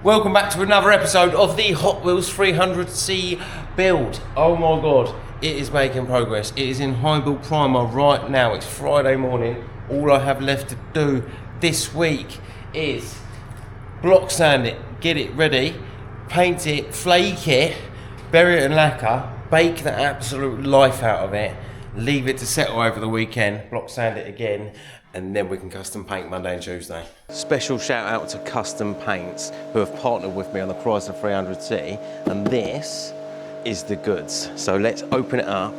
Welcome back to another episode of the Hot Wheels 300C build. Oh my god, it is making progress. It is in high build primer right now. It's Friday morning. All I have left to do this week is block sand it, get it ready, paint it, flake it, bury it in lacquer, bake the absolute life out of it, leave it to settle over the weekend, block sand it again, and then we can custom paint Monday and Tuesday. Special shout out to Custom Paints who have partnered with me on the Chrysler 300C, and this is the goods. So let's open it up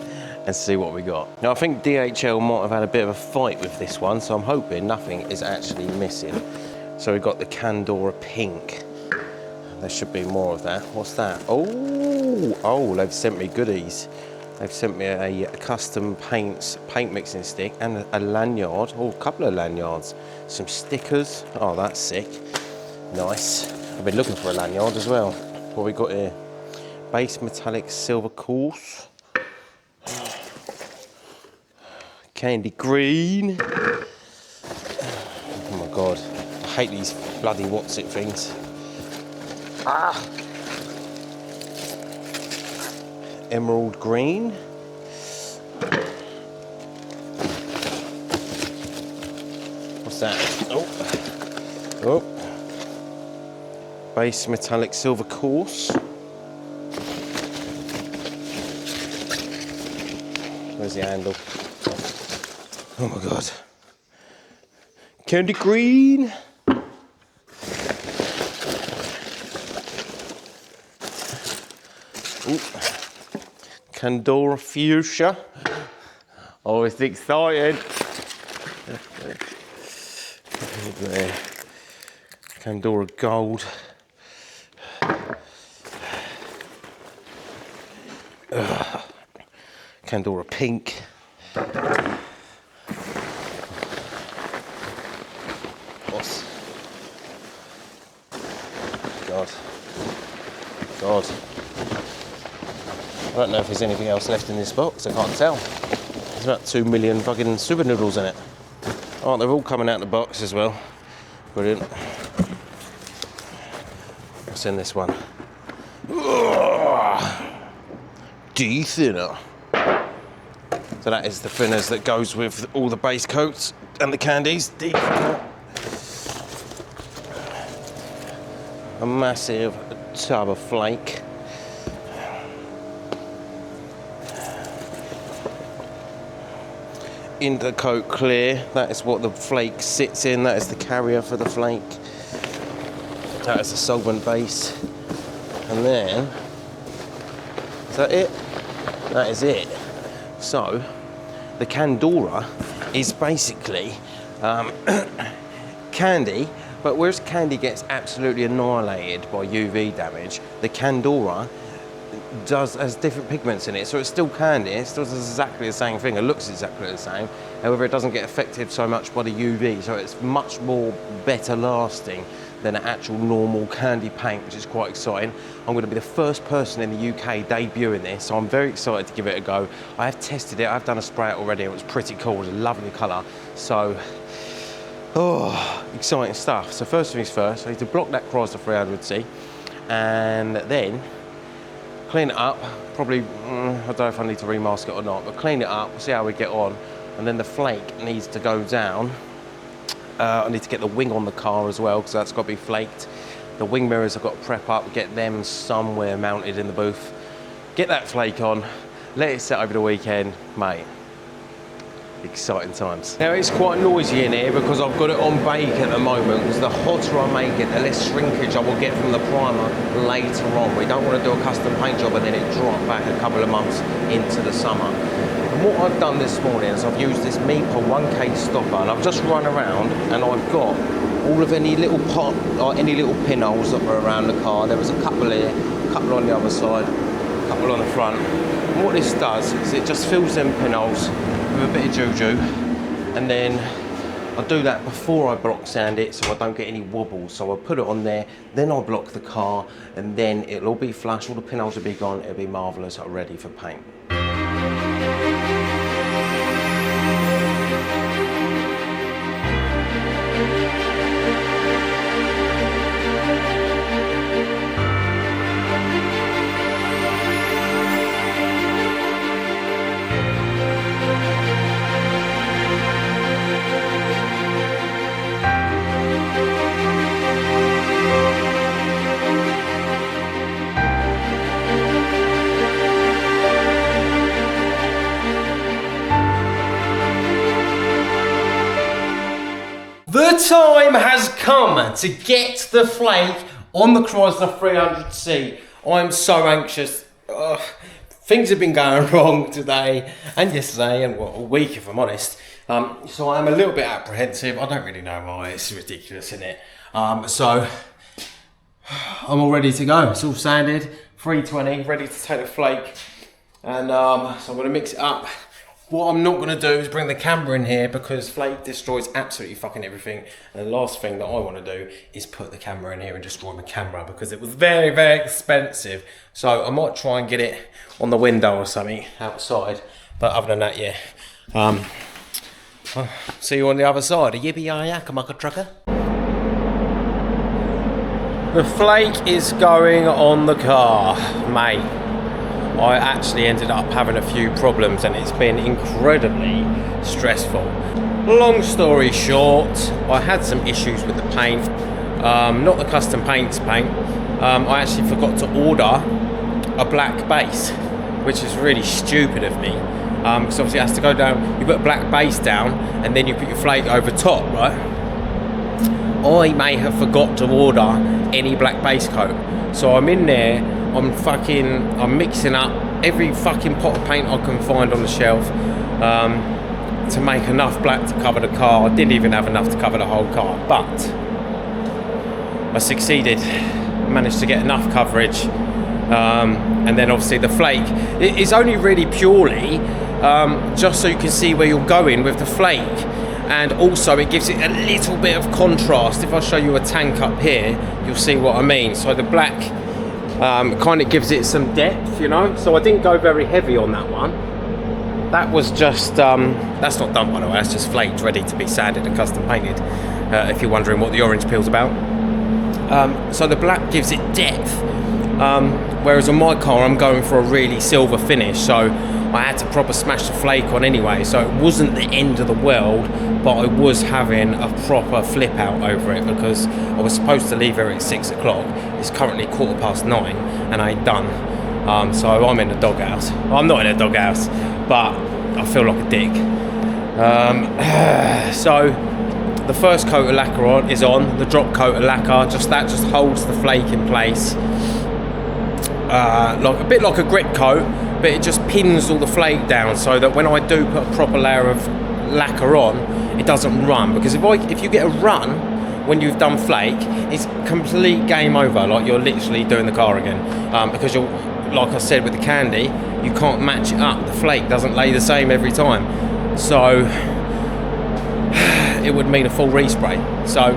and see what we got. Now I think DHL might have had a bit of a fight with this one, so I'm hoping nothing is actually missing. So we've got the Candora pink. There should be more of that. What's that? Oh, they've sent me goodies. They've sent me a custom paint mixing stick and a lanyard, or a couple of lanyards. Some stickers. Oh, that's sick. Nice. I've been looking for a lanyard as well. What we got here? Base metallic silver course. Candy green. Oh my god. I hate these bloody what's it things. Emerald green. What's that? Oh. Base metallic silver course. Where's the handle? Oh my god. Candy green. Ooh. Candora fuchsia. Oh, it's exciting. Candora gold. Candora pink. What's... God. I don't know if there's anything else left in this box, I can't tell. There's about 2 million fucking super noodles in it. Oh, they're all coming out of the box as well. Brilliant. What's in this one? De-thinner. So that is the thinners that goes with all the base coats and the candies. De-thinner. A massive tub of flake. Intercoat clear, that is what the flake sits in, that is the carrier for the flake. That is the solvent base. And then, is that it? That is it. So, the Candora is basically candy, but whereas candy gets absolutely annihilated by UV damage, the Candora has different pigments in it, so it's still candy, it still does exactly the same thing, it looks exactly the same, however it doesn't get affected so much by the UV, so it's much more better lasting than an actual normal candy paint, which is quite exciting. I'm going to be the first person in the UK debuting this, so I'm very excited to give it a go. I have tested it, I've done a spray it already, it was pretty cool, it was a lovely colour, so exciting stuff. So first things first, I need to block that Chrysler 300C and then clean it up, probably, I don't know if I need to remask it or not, but clean it up, see how we get on, and then the flake needs to go down. I need to get the wing on the car as well, because that's got to be flaked. The wing mirrors I've got to prep up, get them somewhere mounted in the booth. Get that flake on, let it set over the weekend, mate. Exciting times. Now it's quite noisy in here because I've got it on bake at the moment, because the hotter I make it, the less shrinkage I will get from the primer later on. We don't want to do a custom paint job and then it drop back a couple of months into the summer. And what I've done this morning is I've used this Meeper 1K stopper, and I've just run around and I've got all of any little pot or any little pinholes that were around the car. There was a couple here, a couple on the other side, a couple on the front. And what this does is it just fills them pinholes with a bit of juju, and then I do that before I block sand it so I don't get any wobbles. So I put it on there, then I block the car, and then it'll all be flush, all the pinholes will be gone, it'll be marvellous, ready for paint. come to get the flake on the Chrysler 300C. I'm so anxious. Ugh. Things have been going wrong today and yesterday and well, all week if I'm honest. So I'm a little bit apprehensive. I don't really know why. It's ridiculous, isn't it? So I'm all ready to go. It's all sanded, 320, ready to take the flake. And so I'm gonna mix it up. What I'm not gonna do is bring the camera in here because flake destroys absolutely fucking everything. And the last thing that I wanna do is put the camera in here and destroy my camera because it was very, very expensive. So I might try and get it on the window or something outside. But other than that, yeah. I'll see you on the other side. A yippee-yi-yakamaka trucker. The flake is going on the car, mate. I actually ended up having a few problems and it's been incredibly stressful. Long story short, I had some issues with the paint, not the custom paints paint. I actually forgot to order a black base, which is really stupid of me. Because obviously it has to go down, you put a black base down and then you put your flake over top, right? I may have forgot to order any black base coat. So I'm in there, I'm mixing up every fucking pot of paint I can find on the shelf to make enough black to cover the car. I didn't even have enough to cover the whole car, but I succeeded. Managed to get enough coverage. And then obviously the flake is only really purely just so you can see where you're going with the flake. And also it gives it a little bit of contrast. If I show you a tank up here, you'll see what I mean. So the black kind of gives it some depth, you know. So I didn't go very heavy on that one. That was just, that's not done by the way, that's just flaked, ready to be sanded and custom painted. If you're wondering what the orange peel's about. So the black gives it depth. Whereas on my car, I'm going for a really silver finish. So I had to proper smash the flake on anyway. So it wasn't the end of the world, but I was having a proper flip out over it because I was supposed to leave here at 6 o'clock. It's currently 9:15 and I ain't done. So I'm in the doghouse. I'm not in a doghouse, but I feel like a dick. So the first coat of lacquer is on, the drop coat of lacquer, just holds the flake in place. Like a bit like a grip coat, but it just pins all the flake down so that when I do put a proper layer of lacquer on, it doesn't run. Because if you get a run when you've done flake, it's complete game over. Like you're literally doing the car again. Because you're, like I said with the candy, you can't match it up. The flake doesn't lay the same every time. So it would mean a full respray. So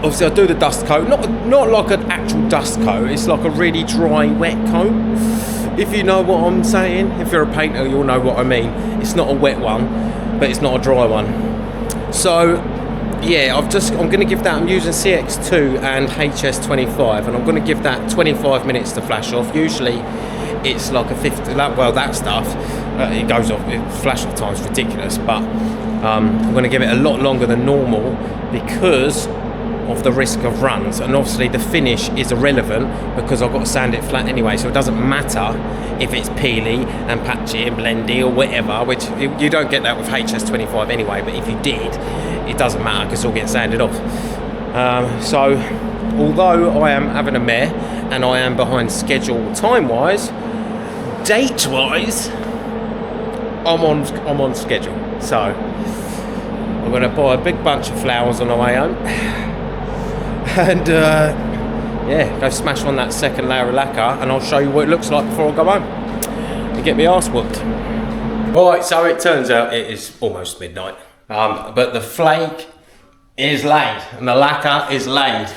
obviously I do the dust coat, not like an actual dust coat, it's like a really dry wet coat, if you know what I'm saying. If you're a painter you'll know what I mean. It's not a wet one, but it's not a dry one. So yeah, I'm going to give that, I'm using CX2 and HS25 and I'm going to give that 25 minutes to flash off. Usually it's like a 50, well that stuff, it goes off, flash off time's ridiculous, but I'm going to give it a lot longer than normal because of the risk of runs, and obviously the finish is irrelevant because I've got to sand it flat anyway, so it doesn't matter if it's peely and patchy and blendy or whatever, which you don't get that with HS25 anyway, but if you did, it doesn't matter because it'll get sanded off. So although I am having a mare and I am behind schedule time-wise, date-wise, I'm on schedule. So I'm going to buy a big bunch of flowers on the way home. And yeah, go smash on that second layer of lacquer and I'll show you what it looks like before I go home and get my arse whooped. Right, so it turns out it is almost midnight, but the flake is laid and the lacquer is laid.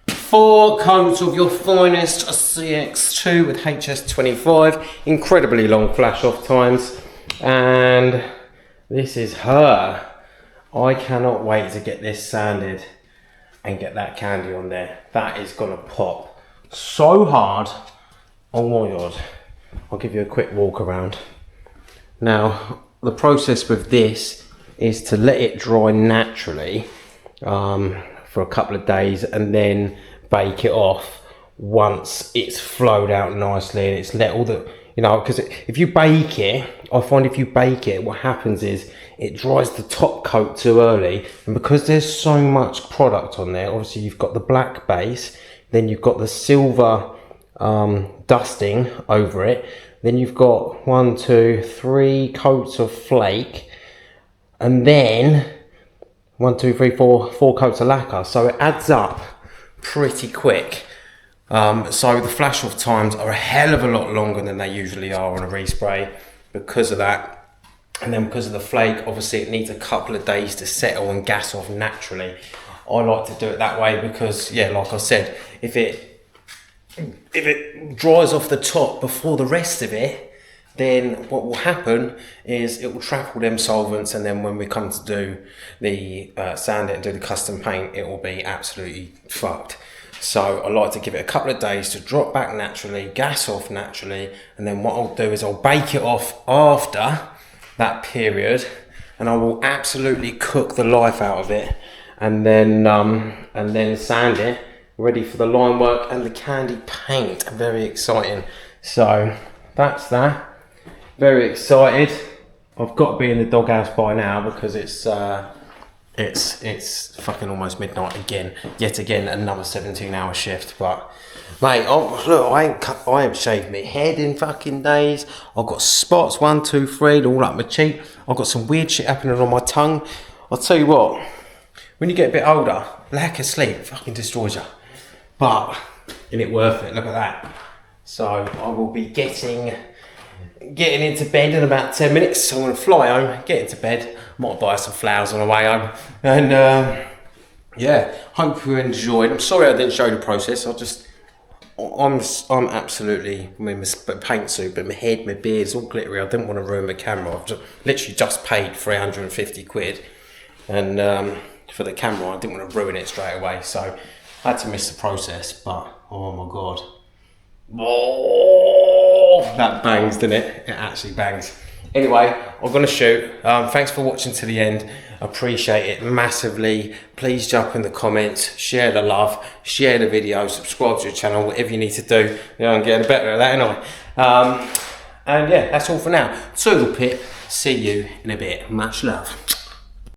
4 coats of your finest CX2 with HS25, incredibly long flash off times, and this is her. I cannot wait to get this sanded and get that candy on there. That is gonna pop so hard. Oh my God. I'll give you a quick walk around. Now, the process with this is to let it dry naturally for a couple of days and then bake it off once it's flowed out nicely and it's let all the, You know, because if you bake it, I find if you bake it, what happens is it dries the top coat too early. And because there's so much product on there, obviously you've got the black base, then you've got the silver dusting over it. Then you've got 1, 2, 3 coats of flake. And then 1, 2, 3, 4 coats of lacquer. So it adds up pretty quick. So the flash off times are a hell of a lot longer than they usually are on a respray because of that. And then because of the flake, obviously it needs a couple of days to settle and gas off naturally. I like to do it that way because, yeah, like I said, if it dries off the top before the rest of it, then what will happen is it will trap all them solvents, and then when we come to do the sand it and do the custom paint, it will be absolutely fucked. So I like to give it a couple of days to drop back naturally, gas off naturally, and then what I'll do is I'll bake it off after that period, and I will absolutely cook the life out of it, and then sand it, ready for the line work and the candy paint. Very exciting. So that's that. Very excited. I've got to be in the doghouse by now because it's fucking almost midnight again. Yet again, another 17-hour shift. But mate, look, I haven't shaved my head in fucking days. I've got spots, 1, 2, 3, all up my cheek. I've got some weird shit happening on my tongue. I'll tell you what, when you get a bit older, lack of sleep fucking destroys you. But isn't it worth it? Look at that. So I will be getting into bed in about 10 minutes. So I'm going to fly home, get into bed. Might buy some flowers on the way home. And yeah, hope you enjoyed. I'm sorry I didn't show the process. I'm absolutely, I mean, my paint suit, but my head, my beard is all glittery. I didn't want to ruin my camera. I've literally just paid 350 quid. And for the camera, I didn't want to ruin it straight away. So I had to miss the process, but oh my God. Oh, that bangs, doesn't it? It actually bangs. Anyway, I'm going to shoot. Thanks for watching to the end. Appreciate it massively. Please jump in the comments, share the love, share the video, subscribe to the channel, whatever you need to do. You know, I'm getting better at that, ain't I? And yeah, that's all for now. Toodle pip. See you in a bit. Much love.